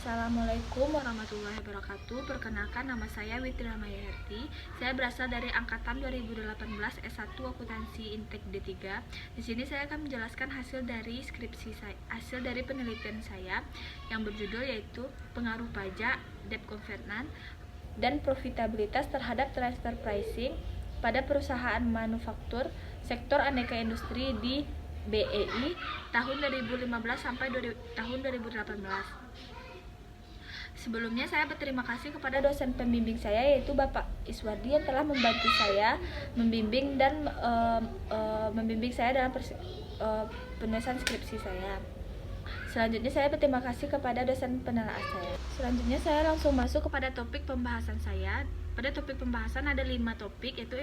Assalamualaikum warahmatullahi wabarakatuh. Perkenalkan, nama saya Witri Ramayarti. Saya berasal dari angkatan 2018 S1 Akuntansi Intek D3. Di sini saya akan menjelaskan hasil dari penelitian saya yang berjudul yaitu pengaruh pajak, debt covenant, dan profitabilitas terhadap transfer pricing pada perusahaan manufaktur sektor aneka industri di BEI tahun 2015 sampai tahun 2018. Sebelumnya saya berterima kasih kepada dosen pembimbing saya yaitu Bapak Iswardi yang telah membantu saya membimbing saya dalam penulisan skripsi saya. Selanjutnya saya berterima kasih kepada dosen penelaah saya. Selanjutnya saya langsung masuk kepada topik pembahasan saya. Pada topik pembahasan ada 5 topik, yaitu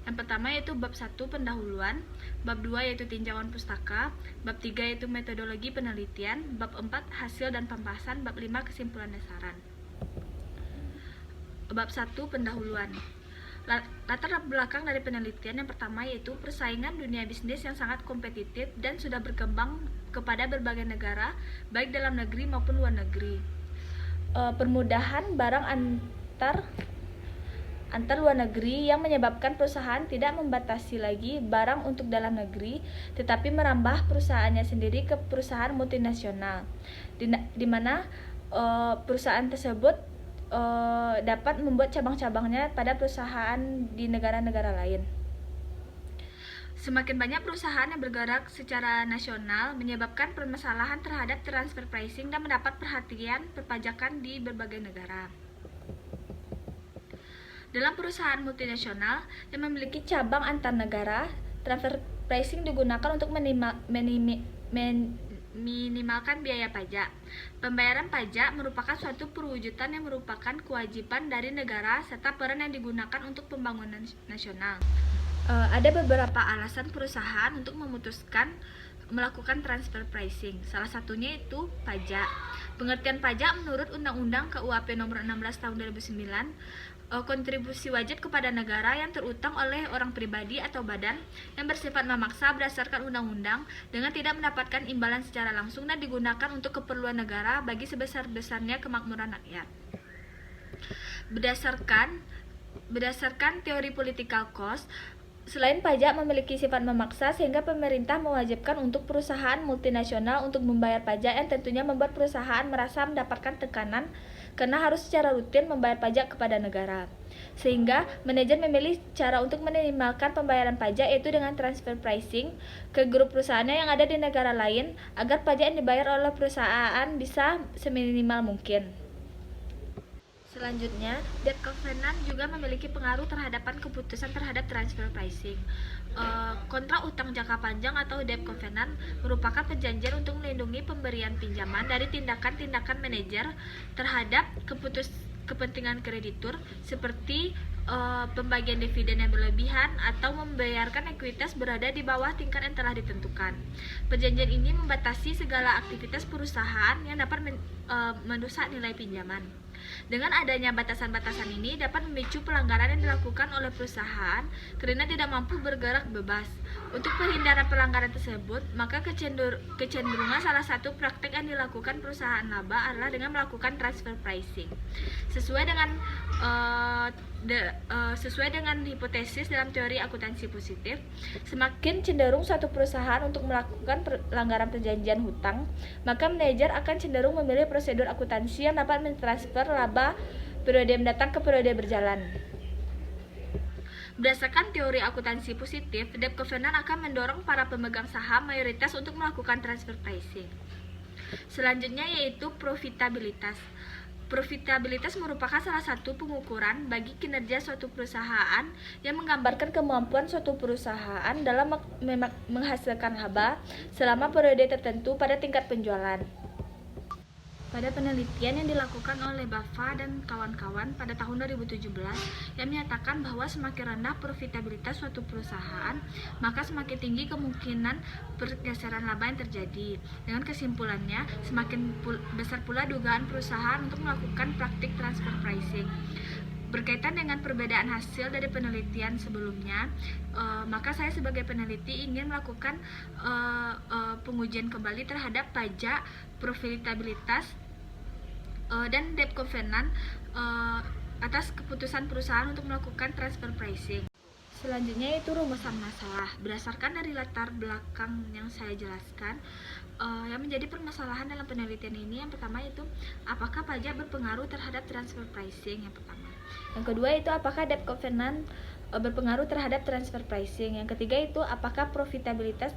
yang pertama yaitu bab 1 pendahuluan, bab 2 yaitu tinjauan pustaka, bab 3 yaitu metodologi penelitian, bab 4 hasil dan pembahasan, bab 5 kesimpulan dasaran. Bab 1 pendahuluan. Latar belakang dari penelitian yang pertama yaitu persaingan dunia bisnis yang sangat kompetitif dan sudah berkembang kepada berbagai negara, baik dalam negeri maupun luar negeri. Permudahan barang antar luar negeri yang menyebabkan perusahaan tidak membatasi lagi barang untuk dalam negeri, tetapi merambah perusahaannya sendiri ke perusahaan multinasional, di mana perusahaan tersebut dapat membuat cabang-cabangnya pada perusahaan di negara-negara lain. Semakin banyak perusahaan yang bergerak secara nasional menyebabkan permasalahan terhadap transfer pricing dan mendapat perhatian perpajakan di berbagai negara. Dalam perusahaan multinasional yang memiliki cabang antar negara, transfer pricing digunakan untuk minimalkan biaya pajak. Pembayaran pajak merupakan suatu perwujudan yang merupakan kewajiban dari negara serta peran yang digunakan untuk pembangunan nasional. Ada beberapa alasan perusahaan untuk memutuskan melakukan transfer pricing. Salah satunya itu pajak. Pengertian pajak menurut Undang-Undang KUHP Nomor 16 Tahun 2009, kontribusi wajib kepada negara yang terutang oleh orang pribadi atau badan yang bersifat memaksa berdasarkan undang-undang dengan tidak mendapatkan imbalan secara langsung dan digunakan untuk keperluan negara bagi sebesar-besarnya kemakmuran rakyat. Berdasarkan teori political cost, selain pajak memiliki sifat memaksa sehingga pemerintah mewajibkan untuk perusahaan multinasional untuk membayar pajak yang tentunya membuat perusahaan merasa mendapatkan tekanan karena harus secara rutin membayar pajak kepada negara. Sehingga manajer memilih cara untuk meminimalkan pembayaran pajak yaitu dengan transfer pricing ke grup perusahaannya yang ada di negara lain agar pajak yang dibayar oleh perusahaan bisa seminimal mungkin. Selanjutnya, debt covenant juga memiliki pengaruh terhadapan keputusan terhadap transfer pricing. Kontrak utang jangka panjang atau debt covenant merupakan perjanjian untuk melindungi pemberian pinjaman dari tindakan-tindakan manajer terhadap kepentingan kreditur seperti pembagian dividen yang berlebihan atau membayarkan ekuitas berada di bawah tingkat yang telah ditentukan. Perjanjian ini membatasi segala aktivitas perusahaan yang dapat merusak nilai pinjaman. Dengan adanya batasan-batasan ini dapat memicu pelanggaran yang dilakukan oleh perusahaan karena tidak mampu bergerak bebas. Untuk perhindaran pelanggaran tersebut, maka kecenderungan salah satu praktik yang dilakukan perusahaan laba adalah dengan melakukan transfer pricing. Sesuai dengan hipotesis dalam teori akuntansi positif, semakin cenderung suatu perusahaan untuk melakukan pelanggaran perjanjian hutang, maka manajer akan cenderung memilih prosedur akuntansi yang dapat mentransfer laba periode mendatang ke periode berjalan. Berdasarkan teori akuntansi positif, debt covenant akan mendorong para pemegang saham mayoritas untuk melakukan transfer pricing. Selanjutnya yaitu profitabilitas. Profitabilitas merupakan salah satu pengukuran bagi kinerja suatu perusahaan yang menggambarkan kemampuan suatu perusahaan dalam menghasilkan laba selama periode tertentu pada tingkat penjualan. Pada penelitian yang dilakukan oleh Bafa dan kawan-kawan pada tahun 2017 yang menyatakan bahwa semakin rendah profitabilitas suatu perusahaan, maka semakin tinggi kemungkinan pergeseran laba yang terjadi. Dengan kesimpulannya, semakin besar pula dugaan perusahaan untuk melakukan praktik transfer pricing. Berkaitan dengan perbedaan hasil dari penelitian sebelumnya, maka saya sebagai peneliti ingin melakukan pengujian kembali terhadap pajak, profitabilitas, dan debt covenant atas keputusan perusahaan untuk melakukan transfer pricing. Selanjutnya itu rumusan masalah. Berdasarkan dari latar belakang yang saya jelaskan, yang menjadi permasalahan dalam penelitian ini, yang pertama itu apakah pajak berpengaruh terhadap transfer pricing, yang pertama. Yang kedua itu apakah debt covenant berpengaruh terhadap transfer pricing. Yang ketiga itu apakah profitabilitas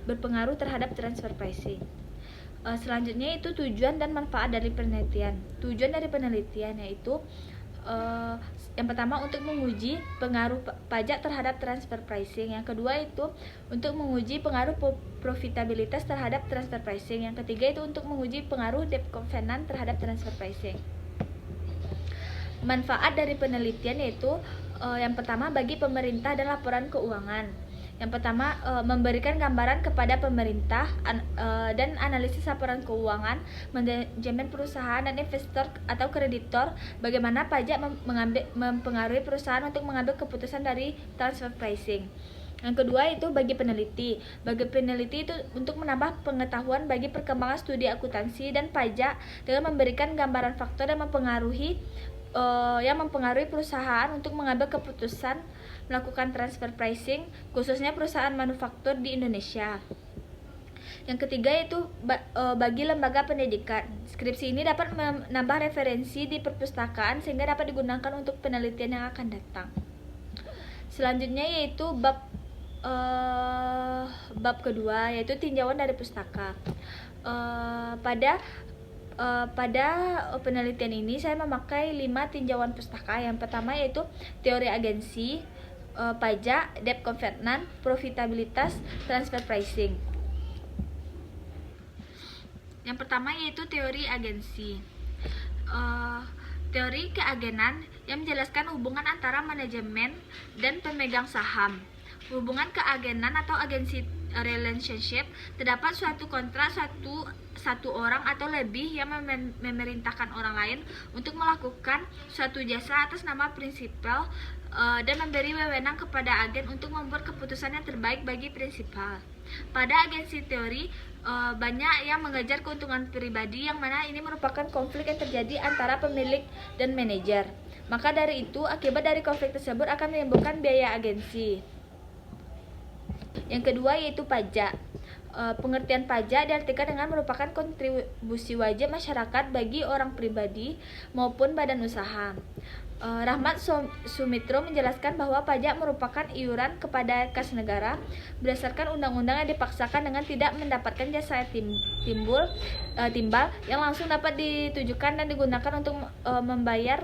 berpengaruh terhadap transfer pricing. Selanjutnya itu tujuan dan manfaat dari penelitian. Tujuan dari penelitian yaitu yang pertama untuk menguji pengaruh pajak terhadap transfer pricing. Yang kedua itu untuk menguji pengaruh profitabilitas terhadap transfer pricing. Yang ketiga itu untuk menguji pengaruh debt covenant terhadap transfer pricing. Manfaat dari penelitian yaitu yang pertama bagi pemerintah dan laporan keuangan. Yang pertama memberikan gambaran kepada pemerintah dan analisis laporan keuangan, manajemen perusahaan dan investor atau kreditor, bagaimana pajak mempengaruhi perusahaan untuk mengambil keputusan dari transfer pricing. Yang kedua itu bagi peneliti. Bagi peneliti itu untuk menambah pengetahuan bagi perkembangan studi akuntansi dan pajak dengan memberikan gambaran faktor yang mempengaruhi perusahaan untuk mengambil keputusan melakukan transfer pricing, khususnya perusahaan manufaktur di Indonesia. Yang ketiga itu bagi lembaga pendidikan. Skripsi ini dapat menambah referensi di perpustakaan sehingga dapat digunakan untuk penelitian yang akan datang. Selanjutnya yaitu bab kedua yaitu tinjauan dari pustaka. Pada penelitian ini saya memakai 5 tinjauan pustaka. Yang pertama yaitu teori agensi, pajak, debt covenant, profitabilitas, transfer pricing. Yang pertama yaitu teori agensi. Teori keagenan yang menjelaskan hubungan antara manajemen dan pemegang saham. Hubungan keagenan atau agency relationship terdapat suatu kontrak satu orang atau lebih yang memerintahkan orang lain untuk melakukan suatu jasa atas nama prinsipal dan memberi wewenang kepada agen untuk membuat keputusan yang terbaik bagi prinsipal. Pada agensi teori banyak yang mengejar keuntungan pribadi, yang mana ini merupakan konflik yang terjadi antara pemilik dan manajer. Maka dari itu, akibat dari konflik tersebut akan menimbulkan biaya agensi. Yang kedua yaitu pajak. Pengertian pajak diartikan dengan merupakan kontribusi wajib masyarakat bagi orang pribadi maupun badan usaha. Rahmat Sumitro menjelaskan bahwa pajak merupakan iuran kepada kas negara berdasarkan undang-undang yang dipaksakan dengan tidak mendapatkan jasa timbal yang langsung dapat ditujukan dan digunakan untuk membayar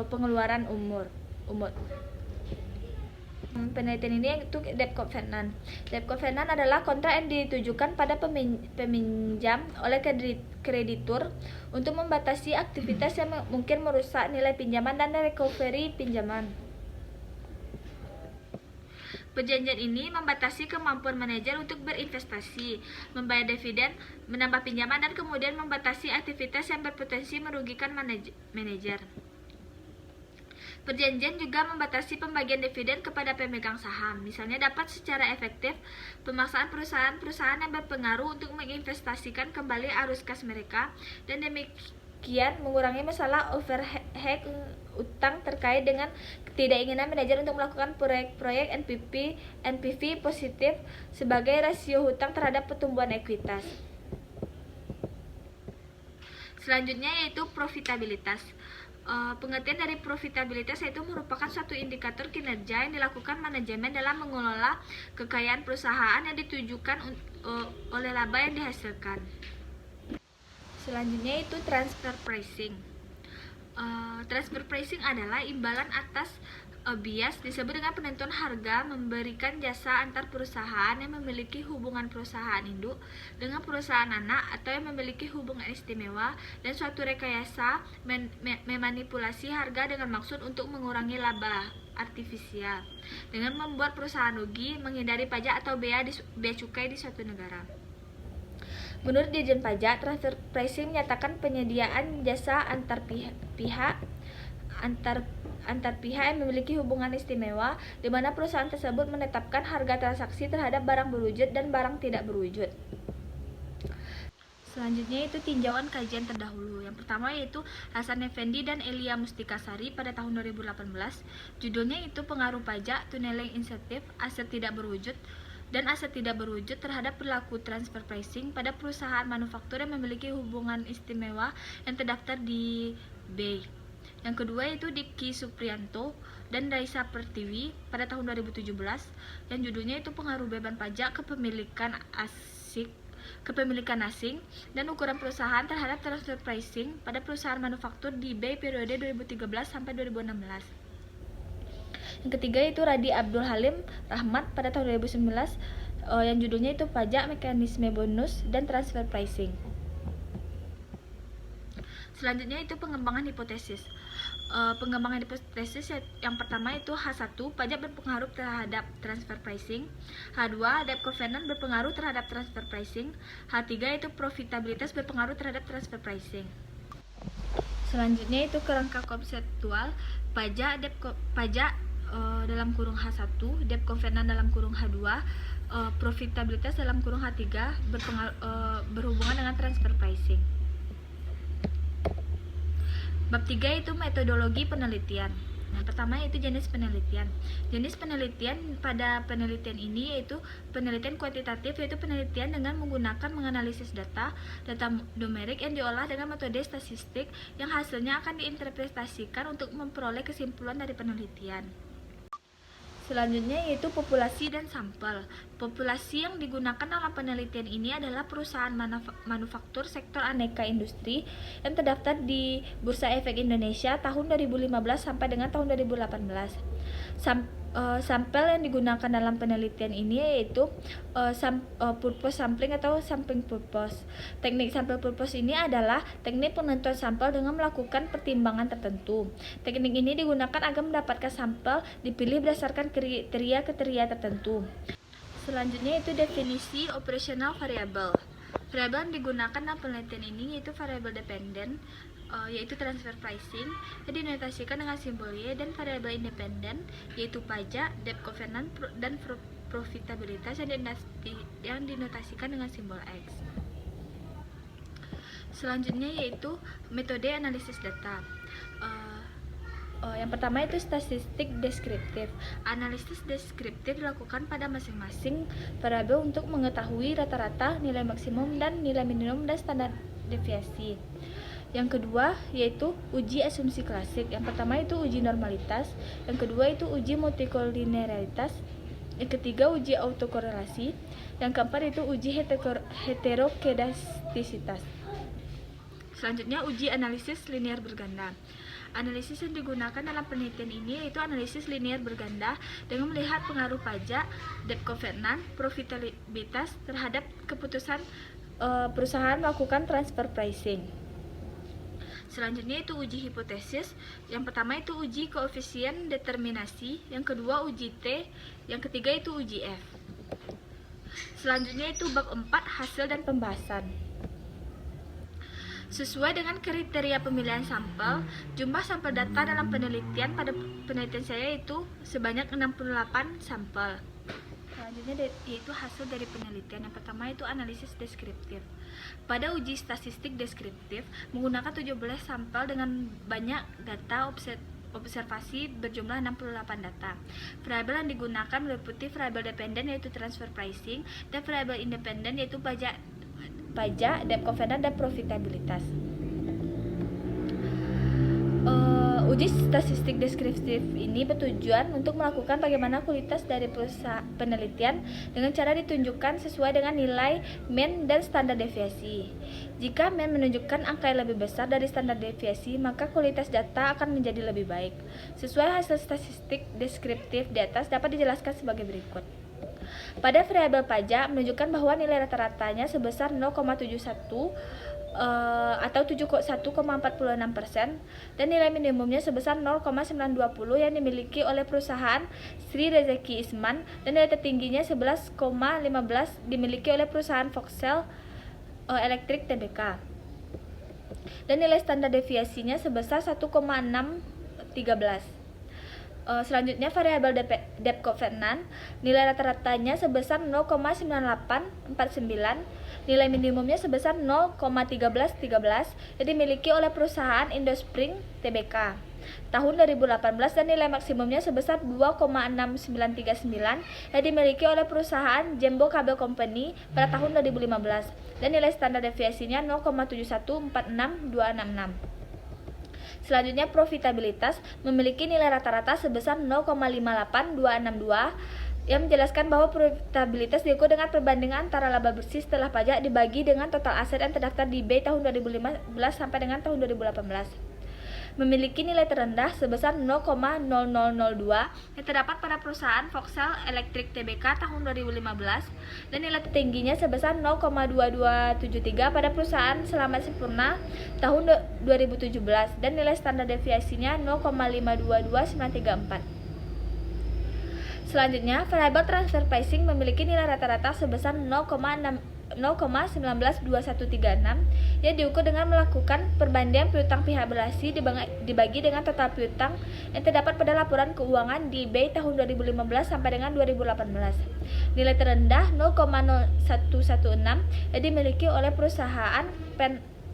pengeluaran umum. Penelitian ini itu debt covenant. Debt covenant adalah kontrak yang ditujukan pada peminjam oleh kreditur untuk membatasi aktivitas yang mungkin merusak nilai pinjaman dan recovery pinjaman. Perjanjian ini membatasi kemampuan manajer untuk berinvestasi, membayar dividen, menambah pinjaman, dan kemudian membatasi aktivitas yang berpotensi merugikan manajer. Perjanjian juga membatasi pembagian dividen kepada pemegang saham. Misalnya dapat secara efektif pemaksaan perusahaan-perusahaan yang berpengaruh untuk menginvestasikan kembali arus kas mereka, dan demikian mengurangi masalah overhead utang terkait dengan ketidakeinginan manajer untuk melakukan proyek-proyek NPV positif sebagai rasio hutang terhadap pertumbuhan ekuitas. Selanjutnya yaitu profitabilitas. Pengertian dari profitabilitas yaitu merupakan suatu indikator kinerja yang dilakukan manajemen dalam mengelola kekayaan perusahaan yang ditujukan oleh laba yang dihasilkan. Selanjutnya itu transfer pricing. Transfer pricing adalah imbalan atas bias disebut dengan penentuan harga memberikan jasa antar perusahaan yang memiliki hubungan perusahaan induk dengan perusahaan anak atau yang memiliki hubungan istimewa, dan suatu rekayasa memanipulasi harga dengan maksud untuk mengurangi laba artifisial dengan membuat perusahaan rugi, menghindari pajak atau bea cukai di suatu negara. Menurut Dirjen Pajak, transfer pricing menyatakan penyediaan jasa antar pihak yang memiliki hubungan istimewa, di mana perusahaan tersebut menetapkan harga transaksi terhadap barang berwujud dan barang tidak berwujud. Selanjutnya itu tinjauan kajian terdahulu. Yang pertama yaitu Hasan Effendi dan Elia Mustikasari pada tahun 2018. Judulnya itu pengaruh pajak, tunneling insentif, aset tidak berwujud dan aset tidak berwujud terhadap perilaku transfer pricing pada perusahaan manufaktur yang memiliki hubungan istimewa yang terdaftar di BEI. Yang kedua itu Diki Supriyanto dan Raisa Pertiwi pada tahun 2017 yang judulnya itu pengaruh beban pajak kepemilikan asing dan ukuran perusahaan terhadap transfer pricing pada perusahaan manufaktur di BEI periode 2013 sampai 2016. Yang ketiga itu Radi Abdul Halim Rahmat pada tahun 2019 yang judulnya itu pajak, mekanisme bonus dan transfer pricing. Selanjutnya itu pengembangan hipotesis. Pengembangan hipotesis yang pertama itu H1, pajak berpengaruh terhadap transfer pricing. H2, debt covenant berpengaruh terhadap transfer pricing. H3 itu profitabilitas berpengaruh terhadap transfer pricing. Selanjutnya itu kerangka konseptual pajak dalam kurung H1, debt covenant dalam kurung H2, profitabilitas dalam kurung H3 berhubungan dengan transfer pricing. Bab 3 itu metodologi penelitian. Yang pertama yaitu jenis penelitian. Jenis penelitian pada penelitian ini yaitu penelitian kuantitatif, yaitu penelitian dengan menggunakan menganalisis data numerik yang diolah dengan metode statistik yang hasilnya akan diinterpretasikan untuk memperoleh kesimpulan dari penelitian. Selanjutnya yaitu populasi dan sampel. Populasi yang digunakan dalam penelitian ini adalah perusahaan manufaktur sektor aneka industri yang terdaftar di Bursa Efek Indonesia tahun 2015 sampai dengan tahun 2018. Sampel yang digunakan dalam penelitian ini yaitu purpose sampling atau sampling purpose. Teknik sampel purpose ini adalah teknik penentuan sampel dengan melakukan pertimbangan tertentu. Teknik ini digunakan agar mendapatkan sampel dipilih berdasarkan kriteria tertentu. Selanjutnya itu definisi operational variable. Variabel yang digunakan dalam penelitian ini yaitu variabel dependen, yaitu transfer pricing yang dinotasikan dengan simbol Y, dan variabel independen yaitu pajak, debt covenant, dan profitabilitas yang dinotasikan dengan simbol X. Selanjutnya yaitu metode analisis data. Yang pertama itu statistik deskriptif. Analisis deskriptif dilakukan pada masing-masing variabel untuk mengetahui rata-rata, nilai maksimum dan nilai minimum dan standar deviasi. Yang kedua yaitu uji asumsi klasik. Yang pertama itu uji normalitas, yang kedua itu uji multikolinearitas, yang ketiga uji autokorelasi, yang keempat itu uji heterokedastisitas. Selanjutnya uji analisis linear berganda. Analisis yang digunakan dalam penelitian ini yaitu analisis linear berganda dengan melihat pengaruh pajak, debt covenant, profitabilitas terhadap keputusan perusahaan melakukan transfer pricing. Selanjutnya itu uji hipotesis. Yang pertama itu uji koefisien determinasi, yang kedua uji T, yang ketiga itu uji F. Selanjutnya itu bab 4 hasil dan pembahasan. Sesuai dengan kriteria pemilihan sampel, jumlah sampel data dalam penelitian pada penelitian saya itu sebanyak 68 sampel. Selanjutnya yaitu hasil dari penelitian. Yang pertama itu analisis deskriptif. Pada uji statistik deskriptif menggunakan 17 sampel dengan banyak data observasi berjumlah 68 data. Variabel yang digunakan meliputi variabel dependen yaitu transfer pricing dan variabel independen yaitu pajak, debt covenant, dan profitabilitas. Uji statistik deskriptif ini bertujuan untuk melakukan bagaimana kualitas dari penelitian dengan cara ditunjukkan sesuai dengan nilai mean dan standar deviasi. Jika mean menunjukkan angka yang lebih besar dari standar deviasi, maka kualitas data akan menjadi lebih baik. Sesuai hasil statistik deskriptif di atas dapat dijelaskan sebagai berikut. Pada variabel pajak menunjukkan bahwa nilai rata-ratanya sebesar 0,71 atau 71,46% dan nilai minimumnya sebesar 0,920 yang dimiliki oleh perusahaan Sri Rezeki Isman dan nilai tertingginya 11,15 dimiliki oleh perusahaan Foxcell Electric Tbk. Dan nilai standar deviasinya sebesar 1,613. Selanjutnya variabel debt covenant, nilai rata-ratanya sebesar 0,9849, nilai minimumnya sebesar 0,1313 yang dimiliki oleh perusahaan Indospring Tbk tahun 2018 dan nilai maksimumnya sebesar 2,6939 yang dimiliki oleh perusahaan Jembo Cable Company pada tahun 2015 dan nilai standar deviasinya 0,7146266. Selanjutnya profitabilitas memiliki nilai rata-rata sebesar 0,58262 yang menjelaskan bahwa profitabilitas diukur dengan perbandingan antara laba bersih setelah pajak dibagi dengan total aset yang terdaftar di BI tahun 2015 sampai dengan tahun 2018. Memiliki nilai terendah sebesar 0,0002 yang terdapat pada perusahaan Foxel Electric Tbk tahun 2015 dan nilai tertingginya sebesar 0,2273 pada perusahaan Selamat Sempurna tahun 2017 dan nilai standar deviasinya 0,522934. Selanjutnya, variabel transfer pricing memiliki nilai rata-rata sebesar 0,192136 yang diukur dengan melakukan perbandingan piutang pihak berasi dibagi dengan total piutang yang terdapat pada laporan keuangan di BI tahun 2015 sampai dengan 2018. Nilai terendah 0,0116 yang dimiliki oleh perusahaan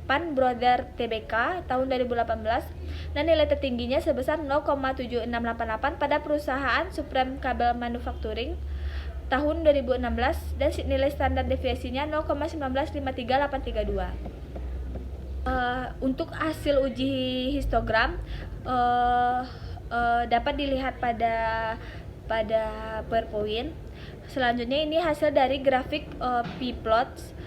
Pan Brother Tbk tahun 2018 dan nilai tertingginya sebesar 0,7688 pada perusahaan Supreme Cable Manufacturing tahun 2016 dan nilai standar deviasinya 0,1953832. Untuk hasil uji histogram dapat dilihat pada PowerPoint. Selanjutnya ini hasil dari grafik p-plots.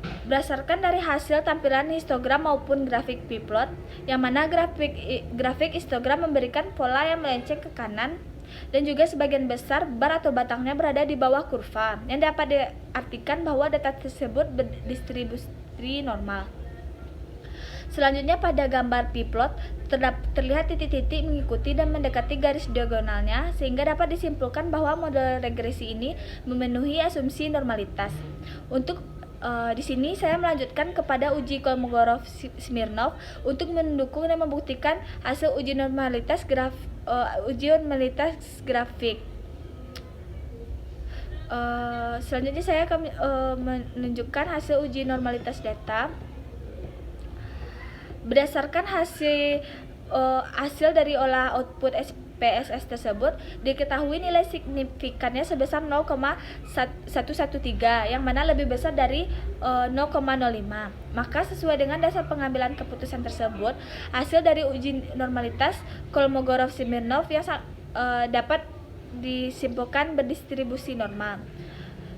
Berdasarkan dari hasil tampilan histogram maupun grafik p-plot, yang mana grafik histogram memberikan pola yang melenceng ke kanan dan juga sebagian besar bar atau batangnya berada di bawah kurva, yang dapat diartikan bahwa data tersebut berdistribusi normal. Selanjutnya pada gambar p-plot terlihat titik-titik mengikuti dan mendekati garis diagonalnya sehingga dapat disimpulkan bahwa model regresi ini memenuhi asumsi normalitas. Untuk di sini saya melanjutkan kepada uji Kolmogorov-Smirnov untuk mendukung dan membuktikan hasil uji normalitas grafik. Selanjutnya saya akan menunjukkan hasil uji normalitas data. Berdasarkan hasil dari olah output PSS tersebut, diketahui nilai signifikannya sebesar 0,113 yang mana lebih besar dari 0,05. Maka sesuai dengan dasar pengambilan keputusan tersebut, hasil dari uji normalitas Kolmogorov-Smirnov yang dapat disimpulkan berdistribusi normal.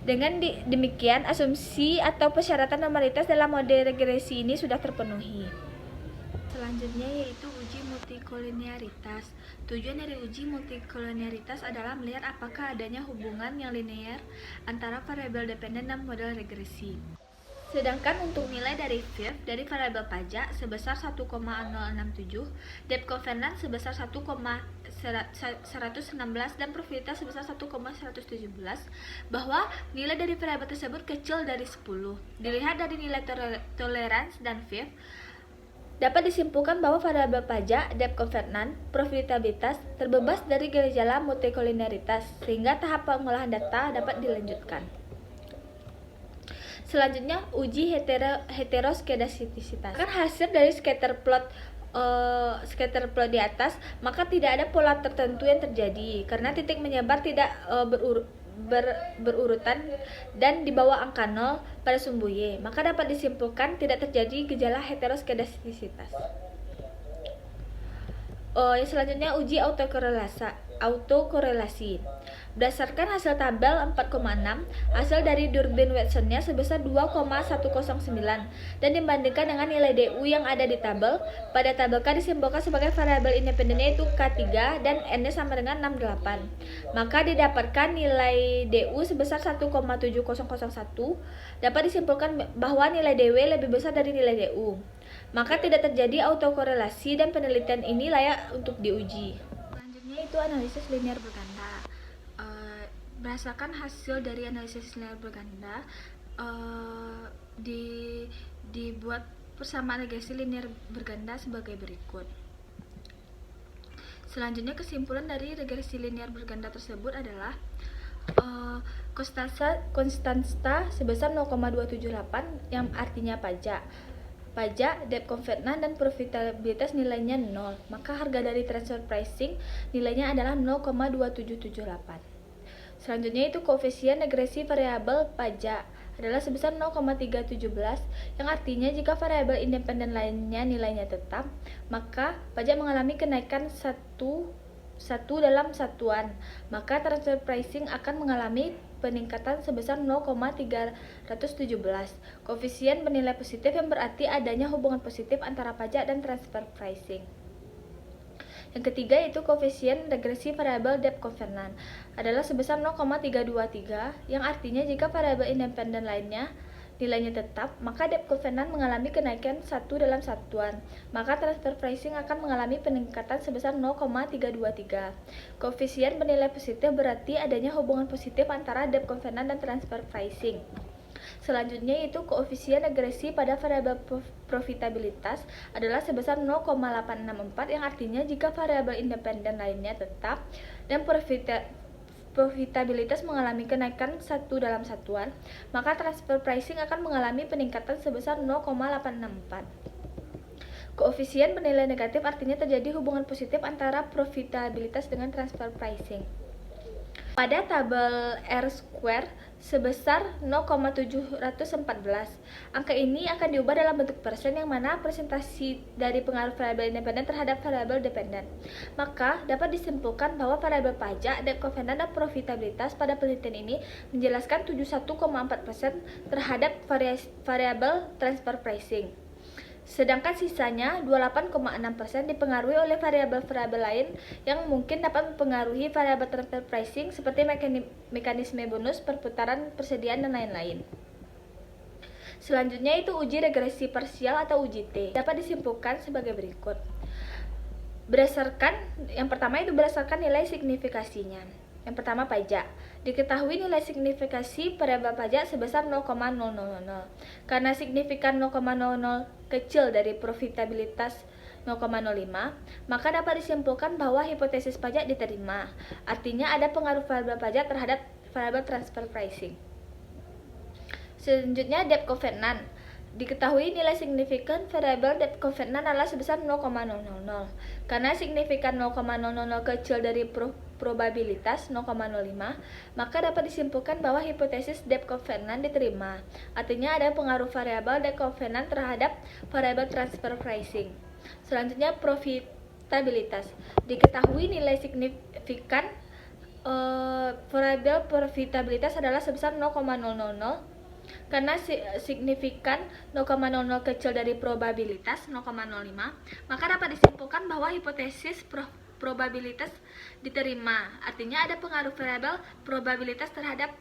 Dengan demikian, asumsi atau persyaratan normalitas dalam model regresi ini sudah terpenuhi. Selanjutnya yaitu uji multikolinearitas. Tujuan dari uji multikolinearitas adalah melihat apakah adanya hubungan yang linear antara variabel dependen dan model regresi. Sedangkan untuk nilai dari FIF dari variabel pajak sebesar 1,067, debt covenant sebesar 1,116 dan profitabilitas sebesar 1,117, bahwa nilai dari variabel tersebut kecil dari 10. Dilihat dari nilai toleransi dan FIF, dapat disimpulkan bahwa variabel pajak, debt covenant, profitabilitas terbebas dari gejala multikolinearitas sehingga tahap pengolahan data dapat dilanjutkan. Selanjutnya uji heteroskedastisitas. Kan hasil dari scatter plot di atas, maka tidak ada pola tertentu yang terjadi karena titik menyebar tidak berurutan dan di bawah angka 0 pada sumbu Y, maka dapat disimpulkan tidak terjadi gejala heteroskedastisitas. Yang selanjutnya uji autokorelasi. Berdasarkan hasil tabel 4,6, hasil dari Durbin-Watsonnya sebesar 2,109 dan dibandingkan dengan nilai DU yang ada di tabel, pada tabel K disimpulkan sebagai variabel independennya yaitu K3 dan N-nya sama dengan 68. Maka didapatkan nilai DU sebesar 1,7001. Dapat disimpulkan bahwa nilai DW lebih besar dari nilai DU. Maka tidak terjadi autokorelasi dan penelitian ini layak untuk diuji. Selanjutnya itu analisis linear berganda. Berdasarkan hasil dari analisis linear berganda, dibuat persamaan regresi linear berganda sebagai berikut. Selanjutnya, kesimpulan dari regresi linear berganda tersebut adalah konstanta sebesar 0,278 yang artinya pajak, debt covenant, dan profitabilitas nilainya 0. Maka harga dari transfer pricing nilainya adalah 0,2778. Selanjutnya itu koefisien regresi variabel pajak adalah sebesar 0,317 yang artinya jika variabel independen lainnya nilainya tetap, maka pajak mengalami kenaikan satu dalam satuan, maka transfer pricing akan mengalami peningkatan sebesar 0,317. Koefisien bernilai positif yang berarti adanya hubungan positif antara pajak dan transfer pricing. Yang ketiga itu koefisien regresi variabel debt covenant adalah sebesar 0,323 yang artinya jika variabel independen lainnya nilainya tetap, maka debt covenant mengalami kenaikan satu dalam satuan, maka transfer pricing akan mengalami peningkatan sebesar 0,323. Koefisien bernilai positif berarti adanya hubungan positif antara debt covenant dan transfer pricing. Selanjutnya itu koefisien regresi pada variabel profitabilitas adalah sebesar 0,864 yang artinya jika variabel independen lainnya tetap dan profitabilitas mengalami kenaikan satu dalam satuan, maka transfer pricing akan mengalami peningkatan sebesar 0,864. Koefisien bernilai negatif artinya terjadi hubungan positif antara profitabilitas dengan transfer pricing. Pada tabel R-square sebesar 0,714, angka ini akan diubah dalam bentuk persen yang mana presentasi dari pengaruh variabel independen terhadap variabel dependen. Maka dapat disimpulkan bahwa variabel pajak, debt covenant, dan profitabilitas pada penelitian ini menjelaskan 71,4% terhadap variabel transfer pricing. Sedangkan sisanya 28,6% dipengaruhi oleh variabel-variabel lain yang mungkin dapat mempengaruhi variabel transfer pricing seperti mekanisme bonus, perputaran, persediaan, dan lain-lain. Selanjutnya itu uji regresi parsial atau uji T. Dapat disimpulkan sebagai berikut. Yang pertama itu berdasarkan nilai signifikasinya. Yang pertama pajak. Diketahui nilai signifikasi variabel pajak sebesar 0,000. Karena signifikan 0,00 kecil dari profitabilitas 0,05, maka dapat disimpulkan bahwa hipotesis pajak diterima. Artinya ada pengaruh variabel pajak terhadap variabel transfer pricing. Selanjutnya debt covenant. Diketahui nilai signifikan variabel debt covenant adalah sebesar 0,000. Karena signifikan 0,000 kecil dari probabilitas 0,05, maka dapat disimpulkan bahwa hipotesis debt covenant diterima. Artinya ada pengaruh variabel debt covenant terhadap variabel transfer pricing. Selanjutnya profitabilitas. Diketahui nilai signifikan variabel profitabilitas adalah sebesar 0,000. Karena signifikan 0,00 kecil dari probabilitas 0,05, maka dapat disimpulkan bahwa hipotesis probabilitas diterima. Artinya ada pengaruh variabel probabilitas terhadap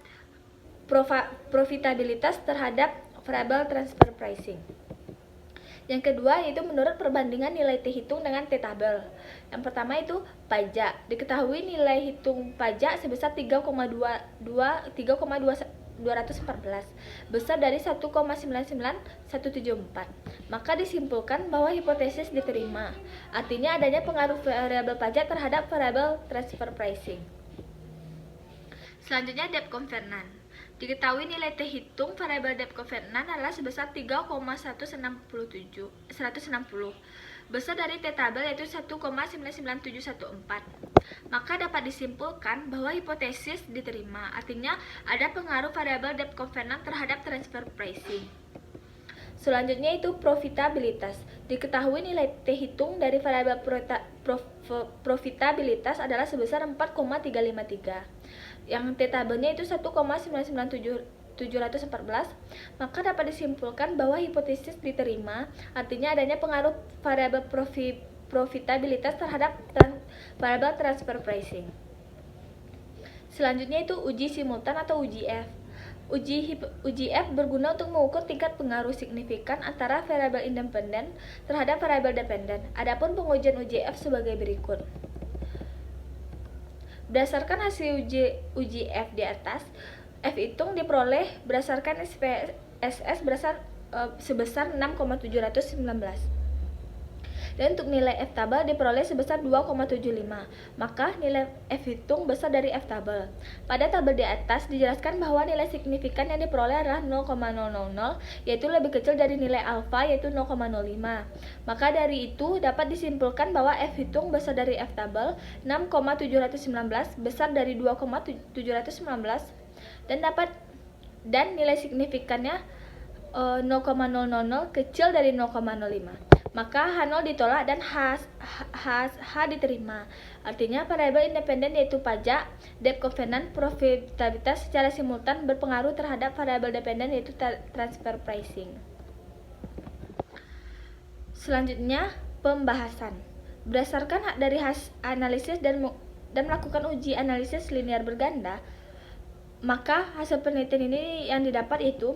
profitabilitas terhadap variabel transfer pricing. Yang kedua yaitu menurut perbandingan nilai T hitung dengan T tabel. Yang pertama itu pajak. Diketahui nilai hitung pajak sebesar 3,214 besar dari 1,99174. Maka disimpulkan bahwa hipotesis diterima. Artinya adanya pengaruh variabel pajak terhadap variabel transfer pricing. Selanjutnya debt covenant. Diketahui nilai T hitung variabel debt covenant adalah sebesar 3,160 besar dari T tabel yaitu 1,99714. Maka dapat disimpulkan bahwa hipotesis diterima. Artinya ada pengaruh variabel debt covenant terhadap transfer pricing. Selanjutnya itu profitabilitas. Diketahui nilai T hitung dari variabel profitabilitas adalah sebesar 4,353. Yang T tabelnya itu 1,99714, maka dapat disimpulkan bahwa hipotesis diterima. Artinya adanya pengaruh variabel profitabilitas terhadap variabel transfer pricing. Selanjutnya itu uji simultan atau uji F. Uji F berguna untuk mengukur tingkat pengaruh signifikan antara variabel independen terhadap variabel dependen. Adapun pengujian uji F sebagai berikut. Berdasarkan hasil uji F di atas, F hitung diperoleh berdasarkan SPSS sebesar 6,719. Dan untuk nilai F tabel diperoleh sebesar 2,75. Maka nilai F hitung besar dari F tabel. Pada tabel di atas dijelaskan bahwa nilai signifikan yang diperoleh adalah 0,000, yaitu lebih kecil dari nilai alfa, yaitu 0,05. Maka dari itu dapat disimpulkan bahwa F hitung besar dari F tabel 6,719 besar dari 2,719 dan nilai signifikannya 0,000 kecil dari 0,05. Maka H0 ditolak dan H diterima. Artinya variabel independen yaitu pajak, debt covenant, profitabilitas secara simultan berpengaruh terhadap variabel dependen yaitu transfer pricing. Selanjutnya pembahasan. Berdasarkan dari analisis dan melakukan uji analisis linear berganda, maka hasil penelitian ini yang didapat itu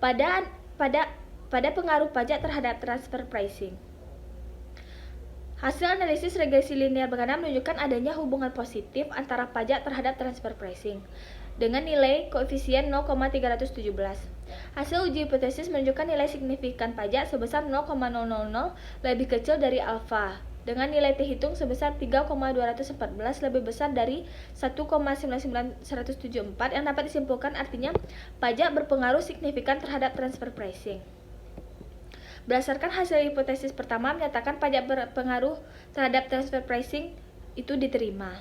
pada pengaruh pajak terhadap transfer pricing. Hasil analisis regresi linear berganda menunjukkan adanya hubungan positif antara pajak terhadap transfer pricing dengan nilai koefisien 0,317. Hasil uji hipotesis menunjukkan nilai signifikan pajak sebesar 0,000 lebih kecil dari alfa dengan nilai T hitung sebesar 3,214 lebih besar dari 1,99174 yang dapat disimpulkan artinya pajak berpengaruh signifikan terhadap transfer pricing. Berdasarkan hasil hipotesis pertama menyatakan pajak berpengaruh terhadap transfer pricing itu diterima.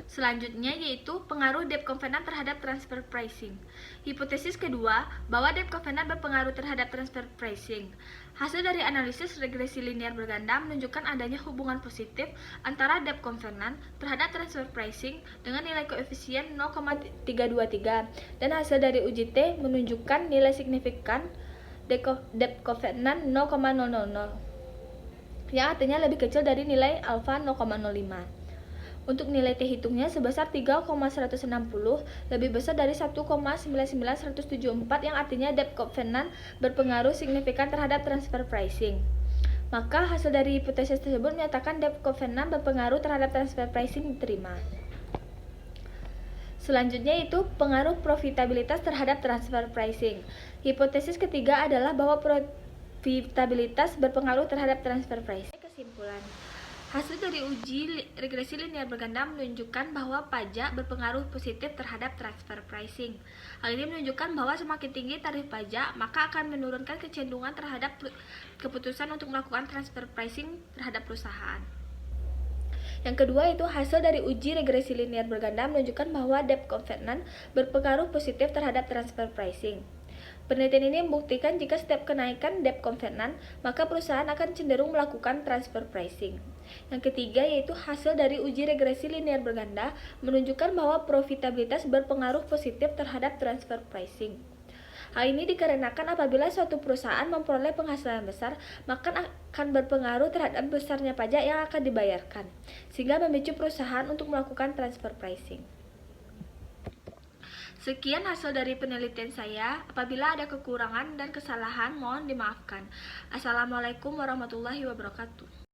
Selanjutnya yaitu pengaruh debt covenant terhadap transfer pricing. Hipotesis kedua, bahwa debt covenant berpengaruh terhadap transfer pricing. Hasil dari analisis regresi linear berganda menunjukkan adanya hubungan positif antara debt covenant terhadap transfer pricing dengan nilai koefisien 0,323 dan hasil dari uji T menunjukkan nilai signifikan debt covenant 0,000 yang artinya lebih kecil dari nilai alfa 0,05. Untuk nilai T hitungnya sebesar 3,160 lebih besar dari 1,99174 yang artinya debt covenant berpengaruh signifikan terhadap transfer pricing. Maka hasil dari hipotesis tersebut menyatakan debt covenant berpengaruh terhadap transfer pricing diterima. Selanjutnya itu pengaruh profitabilitas terhadap transfer pricing. Hipotesis ketiga adalah bahwa profitabilitas berpengaruh terhadap transfer pricing. Kesimpulan. Hasil dari uji regresi linear berganda menunjukkan bahwa pajak berpengaruh positif terhadap transfer pricing. Hal ini menunjukkan bahwa semakin tinggi tarif pajak, maka akan menurunkan kecenderungan terhadap keputusan untuk melakukan transfer pricing terhadap perusahaan. Yang kedua itu hasil dari uji regresi linear berganda menunjukkan bahwa debt covenant berpengaruh positif terhadap transfer pricing. Penelitian ini membuktikan jika setiap kenaikan debt covenant, maka perusahaan akan cenderung melakukan transfer pricing. Yang ketiga yaitu hasil dari uji regresi linear berganda menunjukkan bahwa profitabilitas berpengaruh positif terhadap transfer pricing. Hal ini dikarenakan apabila suatu perusahaan memperoleh penghasilan besar, maka akan berpengaruh terhadap besarnya pajak yang akan dibayarkan, sehingga memicu perusahaan untuk melakukan transfer pricing. Sekian hasil dari penelitian saya. Apabila ada kekurangan dan kesalahan, mohon dimaafkan. Assalamualaikum warahmatullahi wabarakatuh.